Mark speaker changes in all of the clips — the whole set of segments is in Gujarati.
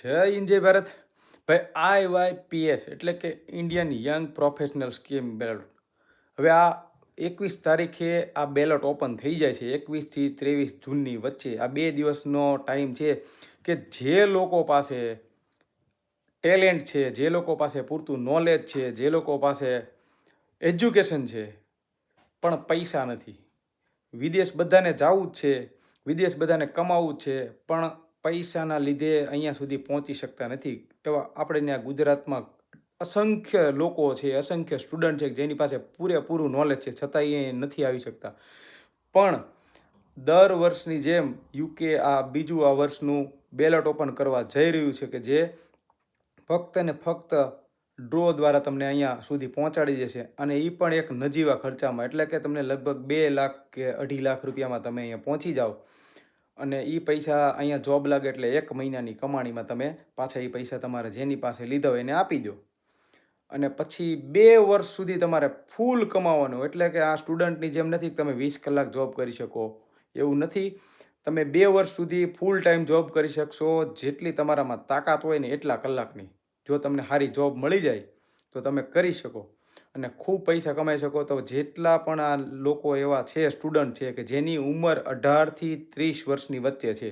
Speaker 1: જય હિન્દ જય ભારત ભાઈ. IYPS એટલે કે Indian young professional scheme ballot. હવે આ 21 તારીખે આ બેલોટ ઓપન થઈ જાય છે. 21 થી 23 જૂનની વચ્ચે આ 2 દિવસનો ટાઈમ છે કે જે લોકો પાસે ટેલેન્ટ છે, જે લોકો પાસે પૂરતું નોલેજ છે, જે લોકો પાસે એજ્યુકેશન છે પણ પૈસા નથી. વિદેશ બધાને જવું જ છે, વિદેશ બધાને કમાવું જ છે, પણ પૈસાના લીધે અહીંયા સુધી પહોંચી શકતા નથી. એવા આપણે ત્યાં ગુજરાતમાં અસંખ્ય લોકો છે, અસંખ્ય સ્ટુડન્ટ છે જેની પાસે પૂરેપૂરું નોલેજ છે છતાં એ નથી આવી શકતા. પણ દર વર્ષની જેમ યુકે આ બીજું આ વર્ષનું બેલેટ ઓપન કરવા જઈ રહ્યું છે કે જે ફક્ત ને ફક્ત ડ્રો દ્વારા તમને અહીંયા સુધી પહોંચાડી દેશે, અને એ પણ એક નજીવા ખર્ચામાં. એટલે કે તમને લગભગ 2 લાખ કે 2.5 લાખ રૂપિયામાં તમે અહીંયા પહોંચી જાઓ, અને એ પૈસા અહીંયા જોબ લાગે એટલે 1 મહિનાની કમાણીમાં તમે પાછા એ પૈસા તમારે જેની પાસે લીધા હોય એને આપી દો. અને પછી 2 વર્ષ સુધી તમારે ફૂલ કમાવાનું. એટલે કે આ સ્ટુડન્ટની જેમ નથી કે તમે 20 કલાક જોબ કરી શકો, એવું નથી. તમે 2 વર્ષ સુધી ફૂલ ટાઈમ જોબ કરી શકશો, જેટલી તમારામાં તાકાત હોય ને એટલા કલાકની. જો તમને સારી જોબ મળી જાય તો તમે કરી શકો અને ખૂબ પૈસા કમાઈ શકો. તો જેટલા પણ આ લોકો એવા છે, સ્ટુડન્ટ છે કે જેની ઉંમર 18 થી 30 વર્ષની વચ્ચે છે,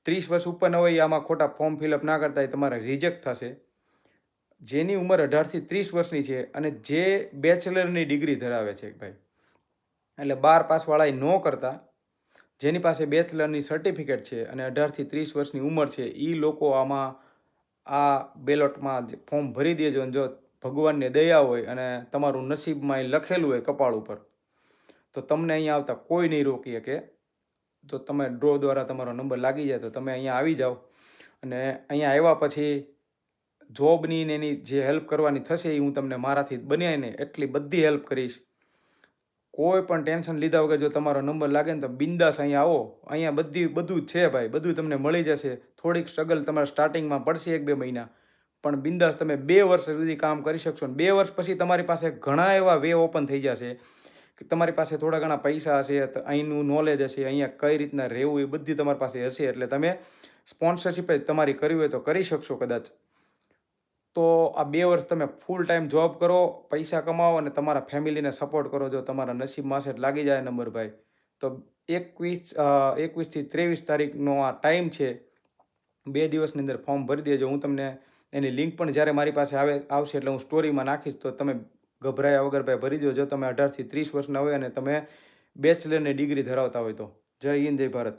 Speaker 1: 30 વર્ષ ઉપર ન હોય આમાં ખોટા ફોર્મ ફિલઅપ ના કરતા, એ તમારે રિજેક્ટ થશે. જેની ઉંમર 18 થી 30 વર્ષની છે અને જે બેચલરની ડિગ્રી ધરાવે છે ભાઈ, એટલે 12 પાસવાળા ન કરતા, જેની પાસે બેચલરની સર્ટિફિકેટ છે અને 18 થી 30 વર્ષની ઉંમર છે, એ લોકો આમાં આ બેલોટમાં ફોર્મ ભરી દેજો. અને જો ભગવાનને દયા હોય અને તમારું નસીબમાં એ લખેલું હોય કપાળ ઉપર, તો તમને અહીંયા આવતા કોઈ નહીં રોકી શકે. તો તમે ડ્રો દ્વારા તમારો નંબર લાગી જાય તો તમે અહીંયા આવી જાઓ, અને અહીંયા આવ્યા પછી જોબની ને એની જે હેલ્પ કરવાની થશે એ હું તમને મારાથી બન્યા ને એટલી બધી હેલ્પ કરીશ. કોઈ પણ ટેન્શન લીધા વગર જો તમારો નંબર લાગે ને તો બિંદાસ અહીંયા આવો. અહીંયા બધું જ છે ભાઈ, બધું તમને મળી જશે. થોડીક સ્ટ્રગલ તમારે સ્ટાર્ટિંગમાં પડશે 1-2 મહિના, પણ બિંદાસ તમે 2 વર્ષ સુધી કામ કરી શકશો. ને 2 વર્ષ પછી તમારી પાસે ઘણા એવા વે ઓપન થઈ જશે કે તમારી પાસે થોડા ઘણા પૈસા હશે, અહીંનું નોલેજ હશે, અહીંયા કઈ રીતના રહેવું એ બધી તમારી પાસે હશે. એટલે તમે સ્પોન્સરશિપ તમારી કરવી હોય તો કરી શકશો કદાચ. તો આ 2 વર્ષ તમે ફૂલ ટાઈમ જોબ કરો, પૈસા કમાવો અને તમારા ફેમિલીને સપોર્ટ કરો. જો તમારા નસીબમાં હશે લાગી જાય નંબર ભાઈ. તો 21 થી 23 તારીખનો આ ટાઈમ છે. 2 દિવસની અંદર ફોર્મ ભરી દેજો. હું તમને એની લિંક પણ જ્યારે મારી પાસે આવશે એટલે હું સ્ટોરીમાં નાખીશ. તો તમે ગભરાયા વગર ભાઈ ભરી દો, જો તમે 18 થી 30 વર્ષના હોય અને તમે બેચલરની ડિગ્રી ધરાવતા હોય તો. જય હિન્દ જય ભારત.